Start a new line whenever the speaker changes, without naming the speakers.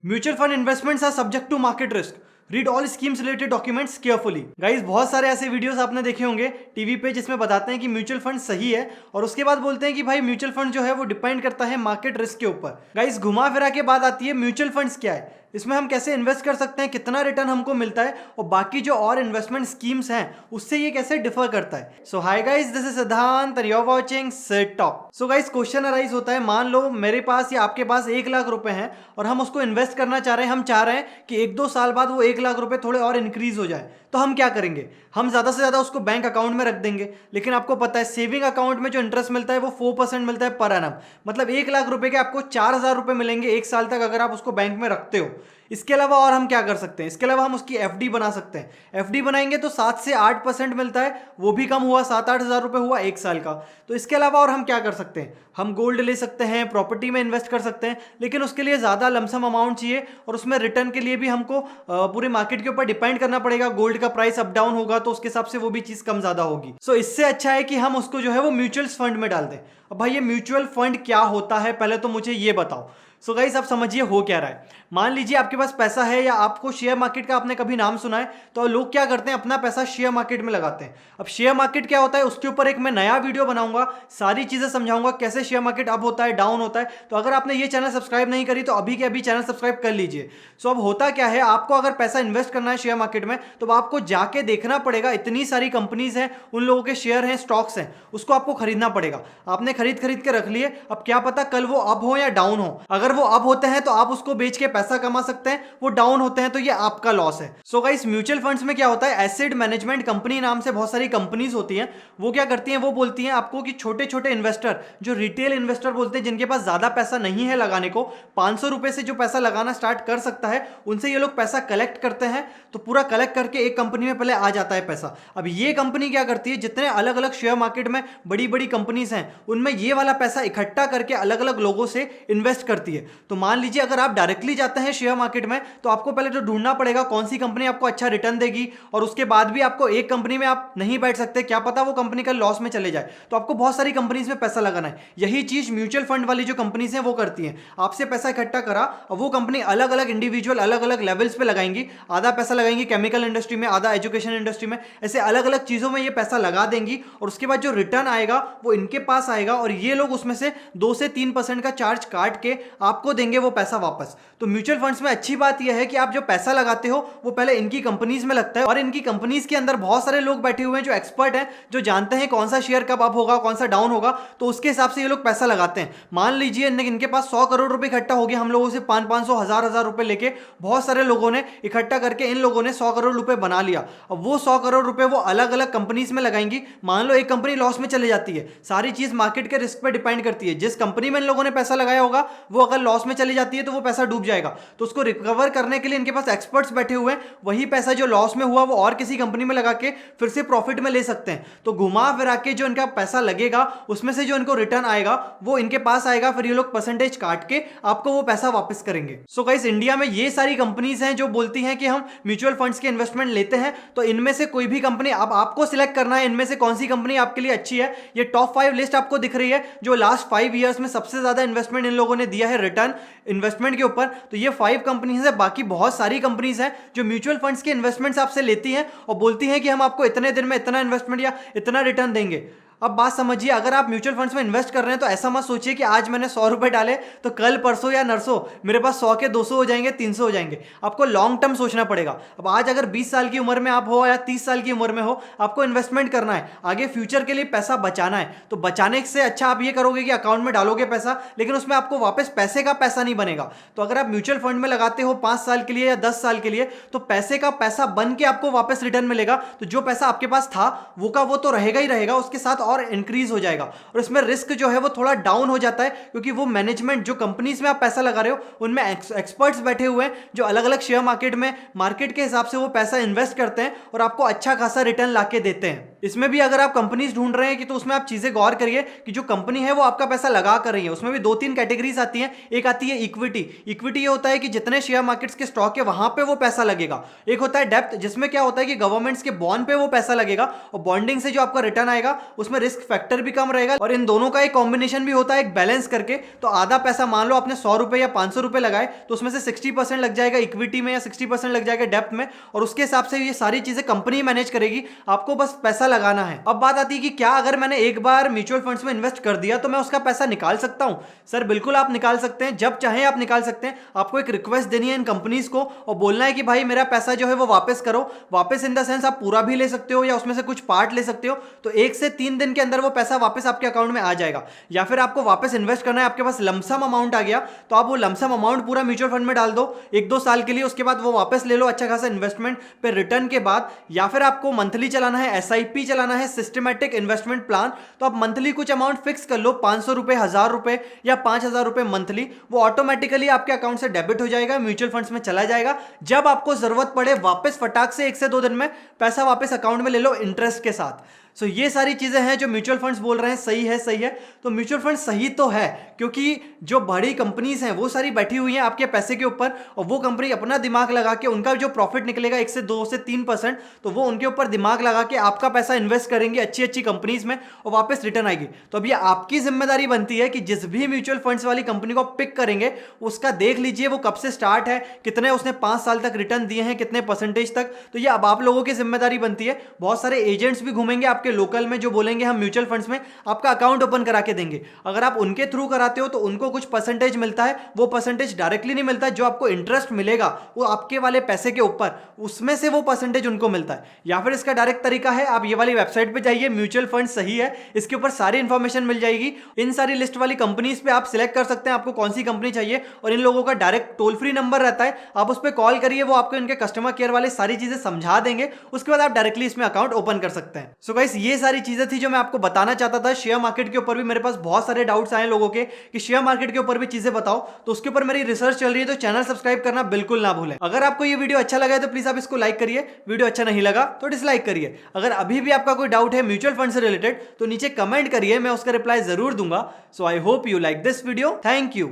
Mutual fund investments are subject to market risk. Read all schemes related documents carefully. Guys बहुत सारे ऐसे videos आपने देखे होंगे टीवी पे जिसमें बताते हैं कि म्यूचुअल फंड सही है और उसके बाद बोलते हैं कि भाई म्यूचुअल फंड जो है वो डिपेंड करता है मार्केट रिस्क के ऊपर। गाइस घुमा फिरा के बात आती है म्यूचुअल फंड्स क्या है, इसमें हम कैसे इन्वेस्ट कर सकते हैं, कितना रिटर्न हमको मिलता है और बाकी जो और इन्वेस्टमेंट स्कीम्स हैं उससे ये कैसे डिफर करता है। So hi guys, this is Siddhant and you are watching Set Talk. So guys question arise होता है, मान लो मेरे पास या आपके पास 1 लाख रुपए हैं और हम उसको इन्वेस्ट करना चाह रहे हैं। हम चाह रहे हैं कि 1-2 साल बाद वो 1 लाख रुपए थोड़े और इंक्रीज हो जाए, तो हम क्या करेंगे? हम ज्यादा से ज्यादा उसको बैंक अकाउंट में रख देंगे। लेकिन आपको पता है सेविंग अकाउंट में जो इंटरेस्ट मिलता है वो 4% मिलता है पर एनम। मतलब 1 लाख रुपए के आपको 4,000 रुपए मिलेंगे 1 साल तक अगर आप उसको बैंक में रखते हो। इसके अलावा और हम क्या कर सकते हैं? इसके अलावा हम उसकी एफडी बना सकते हैं। एफडी बनाएंगे तो 7 से 8% मिलता है, वो भी कम हुआ, 7-8 हज़ार रुपए हुआ 1 साल का। तो इसके अलावा और हम क्या कर सकते हैं? हम गोल्ड ले सकते हैं, प्रॉपर्टी में इन्वेस्ट कर सकते हैं, लेकिन उसके लिए ज़्यादा लमसम अमाउंट चाहिए और उसमें रिटर्न के लिए भी हमको पूरे मार्केट के ऊपर डिपेंड करना पड़ेगा। गोल्ड का प्राइस अप डाउन होगा तो उसके हिसाब से वो भी चीज़ कम ज़्यादा होगी। सो इससे अच्छा है कि हम उसको जो है वो म्यूचुअल फंड में डाल दें। अब भाई ये म्यूचुअल फंड क्या होता है पहले तो मुझे ये बताओ। सो गाइस आप समझिए हो क्या रहा है। मान लीजिए आपके पास पैसा है या आपको शेयर मार्केट का आपने कभी नाम सुना है, तो लोग क्या करते हैं अपना पैसा शेयर मार्केट में लगाते हैं। अब शेयर मार्केट क्या होता है उसके ऊपर एक मैं नया वीडियो बनाऊंगा, सारी चीजें समझाऊंगा कैसे शेयर मार्केट अप होता है डाउन होता है। तो अगर आपने ये चैनल सब्सक्राइब नहीं करी तो अभी के अभी चैनल सब्सक्राइब कर लीजिए। सो अब होता क्या है, आपको अगर पैसा इन्वेस्ट करना है शेयर मार्केट में तो आपको जाके देखना पड़ेगा, इतनी सारी कंपनीज हैं, उन लोगों के शेयर हैं, स्टॉक्स हैं, उसको आपको खरीदना पड़ेगा। आपने खरीद खरीद के रख लिए, अब क्या पता कल वो अप हो या डाउन हो। अगर वो अप होते हैं तो आप उसको बेच के पैसा कमा सकते हैं, वो डाउन होते हैं तो ये आपका लॉस है। सो गाइस म्यूचुअल फंड्स में क्या होता है, एसेट मैनेजमेंट कंपनी नाम से बहुत सारी कंपनीज होती हैं। वो क्या करती हैं, वो बोलती हैं आपको कि छोटे छोटे इन्वेस्टर, जो रिटेल इन्वेस्टर बोलते हैं, जिनके पास ज्यादा पैसा नहीं है लगाने को, 500 रुपए से जो पैसा लगाना स्टार्ट कर सकता है, उनसे ये लोग पैसा कलेक्ट करते हैं। तो पूरा कलेक्ट करके एक कंपनी में पहले आ जाता है पैसा। अब ये कंपनी क्या करती है, जितने अलग अलग शेयर मार्केट में बड़ी बड़ी कंपनीज हैं उनमें ये वाला पैसा इकट्ठा करके अलग अलग लोगों से इन्वेस्ट करती है। तो मान लीजिए अगर आप डायरेक्टली जाते हैं शेयर मार्केट में तो आपको पहले तो ढूंढना पड़ेगा कौन सी कंपनी आपको अच्छा रिटर्न देगी, और उसके बाद भी आपको एक कंपनी में आप नहीं बैठ सकते, क्या पता वो कंपनी का लॉस में चले जाए, तो आपको बहुत सारी कंपनीज में पैसा लगाना है। यही चीज म्यूचुअल फंड वाली जो कंपनीज हैं वो करती हैं। आपसे पैसा इकट्ठा करा और वो कंपनी अलग अलग इंडिविजुअल अलग अलग लेवल्स पे लगाएंगी। आधा पैसा लगाएंगी केमिकल इंडस्ट्री में, आधा एजुकेशन इंडस्ट्री में, ऐसे अलग अलग चीजों में ये पैसा लगा देंगी और उसके बाद जो रिटर्न आएगा वो इनके पास आएगा और ये लोग उसमें से 2 से 3% का चार्ज काट के आपको देंगे वो पैसा वापस। तो म्यूचुअल फंड्स में अच्छी बात यह है कि आप जो पैसा लगाते हो वो पहले इनकी कंपनीज में लगता है और इनकी कंपनीज के अंदर बहुत सारे लोग बैठे हुए हैं जो एक्सपर्ट हैं, जो जानते हैं कौन सा शेयर कब अप होगा कौन सा डाउन होगा, तो उसके हिसाब से ये लोग पैसा लगाते हैं। मान लीजिए इनके पास 100 करोड़ रुपए इकट्ठा हो गया, हम लोगों से 500 हजार रुपए लेके बहुत सारे लोगों ने इकट्ठा करके इन लोगों ने 100 करोड़ रुपए बना लिया। अब वो 100 करोड़ रुपए वो अलग अलग कंपनीज में लगाएंगी। मान लो एक कंपनी लॉस में चले जाती है, सारी चीज मार्केट के रिस्क पे डिपेंड करती है। जिस कंपनी में इन लोगों ने पैसा लगाया होगा वो अगर लॉस में चली जाती है तो वो पैसा डूब जाएगा। तो उसको रिकवर करने के लिए इनके पास एक्सपर्ट्स बैठे हुए हैं, वही पैसा जो लॉस में हुआ वो और किसी कंपनी में लगा के फिर से प्रॉफिट में ले सकते हैं। तो घुमा फिरा के जो इनका पैसा लगेगा उसमें से जो इनको रिटर्न आएगा वो इनके पास आएगा, फिर ये लोग परसेंटेज काट के आपको वो पैसा वापस करेंगे। सो गाइस इंडिया में ये सारी कंपनीज हैं जो बोलती हैं कि हम म्यूचुअल फंड्स के इन्वेस्टमेंट लेते हैं। तो इनमें से कोई भी कंपनी अब आपको सिलेक्ट करना है, इनमें से कौन सी कंपनी आपके लिए अच्छी है। ये टॉप 5 लिस्ट आपको दिख रही है, जो लास्ट 5 ईयर्स में सबसे ज्यादा इन्वेस्टमेंट इन लोगों ने दिया है रिटर्न इन्वेस्टमेंट के ऊपर। तो ये 5 कंपनीज है, बाकी बहुत सारी कंपनीज हैं जो म्यूचुअल फंड्स के इन्वेस्टमेंट्स आपसे लेती हैं और बोलती हैं कि हम आपको इतने दिन में इतना इन्वेस्टमेंट या इतना रिटर्न देंगे। अब बात समझिए, अगर आप म्यूचुअल फंड्स में इन्वेस्ट कर रहे हैं तो ऐसा मत सोचिए कि आज मैंने 100 रुपए डाले तो कल परसों या नरसों मेरे पास 100 के 200 हो जाएंगे, 300 हो जाएंगे। आपको लॉन्ग टर्म सोचना पड़ेगा। अब आज अगर 20 साल की उम्र में आप हो या 30 साल की उम्र में हो, आपको इन्वेस्टमेंट करना है, आगे फ्यूचर के लिए पैसा बचाना है। तो बचाने से अच्छा आप ये करोगे कि अकाउंट में डालोगे पैसा, लेकिन उसमें आपको वापस पैसे का पैसा नहीं बनेगा। तो अगर आप म्यूचुअल फंड में लगाते हो 5 साल के लिए या 10 साल के लिए, तो पैसे का पैसा बन के आपको वापस रिटर्न मिलेगा। तो जो पैसा आपके पास था वो का वो तो रहेगा ही रहेगा, उसके साथ और इंक्रीज हो जाएगा। और इसमें रिस्क जो है वो थोड़ा डाउन हो जाता है, क्योंकि वो मैनेजमेंट जो कंपनीज में आप पैसा लगा रहे हो उनमें एक्सपर्ट्स बैठे हुए हैं जो अलग अलग शेयर मार्केट में मार्केट के हिसाब से वो पैसा इन्वेस्ट करते हैं और आपको अच्छा खासा रिटर्न लाके देते हैं। इसमें भी अगर आप कंपनीज ढूंढ रहे हैं कि तो उसमें आप चीजें गौर करिए कि जो कंपनी है वो आपका पैसा लगा कर रही है। उसमें भी 2-3 कैटेगरीज आती हैं। एक आती है इक्विटी। इक्विटी ये होता है कि जितने शेयर मार्केट्स के स्टॉक है वहां पे वो पैसा लगेगा। एक होता है डेप्थ, जिसमें क्या होता है कि गवर्नमेंट्स के बॉन्ड पे वो पैसा लगेगा और बॉन्डिंग से जो आपका रिटर्न आएगा उसमें रिस्क फैक्टर भी कम रहेगा और इन दोनों का एक कॉम्बिनेशन भी होता है एक बैलेंस करके। तो आधा पैसा मान लो आपने 100 रुपए या 500 रुपए लगाए तो उसमें से 60% लग जाएगा इक्विटी में या 60% लग जाएगा डेप्थ में, और उसके हिसाब से ये सारी चीजें कंपनी मैनेज करेगी, आपको बस पैसा लगाना है। अब बात आती है कि क्या अगर मैंने एक बार म्यूचुअल फंड्स में इन्वेस्ट कर दिया तो मैं उसका पैसा निकाल सकता हूं? सर बिल्कुल आप निकाल सकते हैं, जब चाहे आप निकाल सकते हैं। आपको एक रिक्वेस्ट देनी है इन कंपनीज को और बोलना है कि भाई मेरा पैसा जो है वो वापस करो। वापस इन द सेंस आप पूरा भी ले सकते हो या उसमें से कुछ पार्ट ले सकते हो, तो 1 से 3 दिन के अंदर वो पैसा वापस आपके अकाउंट में आ जाएगा। या फिर आपको वापस इन्वेस्ट करना है, आपके पास लमसम अमाउंट आ गया तो आप वो लमसम अमाउंट पूरा म्यूचुअल फंड में डाल दो 1-2 साल के लिए, उसके बाद वो वापस ले लो अच्छा खासा इन्वेस्टमेंट पे रिटर्न के बाद। या फिर आपको मंथली चलाना है, एसआईपी चलाना है, सिस्टमैटिक इन्वेस्टमेंट प्लान, तो आप मंथली कुछ अमाउंट फिक्स कर लो, 500 रुपए, 1000 रुपए या 5000 रुपए मंथली, वो ऑटोमेटिकली आपके अकाउंट से डेबिट हो जाएगा, म्यूचुअल फंड्स में चला जाएगा। जब आपको जरूरत पड़े वापस फटाक से 1 से 2 दिन में पैसा वापस अकाउंट में ले लो इंटरेस्ट के साथ। सो ये सारी चीजें हैं जो म्यूचुअल फंड्स बोल रहे हैं सही है, सही है। तो म्यूचुअल फंड सही तो है क्योंकि जो बड़ी कंपनीज हैं वो सारी बैठी हुई हैं आपके पैसे के ऊपर, और वो कंपनी अपना दिमाग लगा के उनका जो प्रॉफिट निकलेगा 1 से 2 से 3%, तो वो उनके ऊपर दिमाग लगा के आपका पैसा इन्वेस्ट करेंगे अच्छी अच्छी कंपनीज में और वापस रिटर्न आएगी। तो अब ये आपकी जिम्मेदारी बनती है कि जिस भी म्यूचुअल फंड्स वाली कंपनी को पिक करेंगे उसका देख लीजिए वो कब से स्टार्ट है, कितने उसने 5 साल तक रिटर्न दिए हैं, कितने परसेंटेज तक। तो ये अब आप लोगों की जिम्मेदारी बनती है। बहुत सारे एजेंट्स भी घूमेंगे आपके लोकल में जो बोलेंगे हम म्यूचुअल फंड्स में आपका अकाउंट ओपन करा के देंगे। अगर आप उनके थ्रू कराते हो तो उनको कुछ परसेंटेज मिलता है, वो परसेंटेज डायरेक्टली नहीं मिलता, जो आपको इंटरेस्ट मिलेगा वो आपके वाले पैसे के ऊपर, उसमें से वो परसेंटेज उनको मिलता है। या फिर इसका डायरेक्ट तरीका है, आप ये वाली वेबसाइट पे जाइए, म्यूचुअल फंड सही है, इसके ऊपर सारी इंफॉर्मेशन मिल जाएगी। इन सारी लिस्ट वाली कंपनीज पे आप सिलेक्ट कर सकते हैं आपको कौन सी कंपनी चाहिए, और इन लोगों का डायरेक्ट टोल फ्री नंबर रहता है, आप उस पर कॉल करिए, वो आपको इनके कस्टमर केयर वाले सारी चीजें समझा देंगे, उसके बाद आप डायरेक्टली इसमें अकाउंट ओपन कर सकते हैं। सो गाइस ये सारी चीजें थी जो मैं आपको बताना चाहता था। शेयर मार्केट के ऊपर भी मेरे पास बहुत सारे डाउट्स आए लोगों के कि शेयर मार्केट के ऊपर भी चीजें बताओ, तो उसके ऊपर मेरी रिसर्च चल रही है, तो चैनल सब्सक्राइब करना बिल्कुल ना भूलें। अगर आपको ये वीडियो अच्छा लगा है तो प्लीज आप इसको लाइक करिए, वीडियो अच्छा नहीं लगा तो डिसलाइक करिए। अगर अभी भी आपका कोई डाउट है म्यूचुअल फंड से रिलेटेड तो नीचे कमेंट करिए, मैं उसका रिप्लाई जरूर दूंगा। So I hope you like this video. Thank you.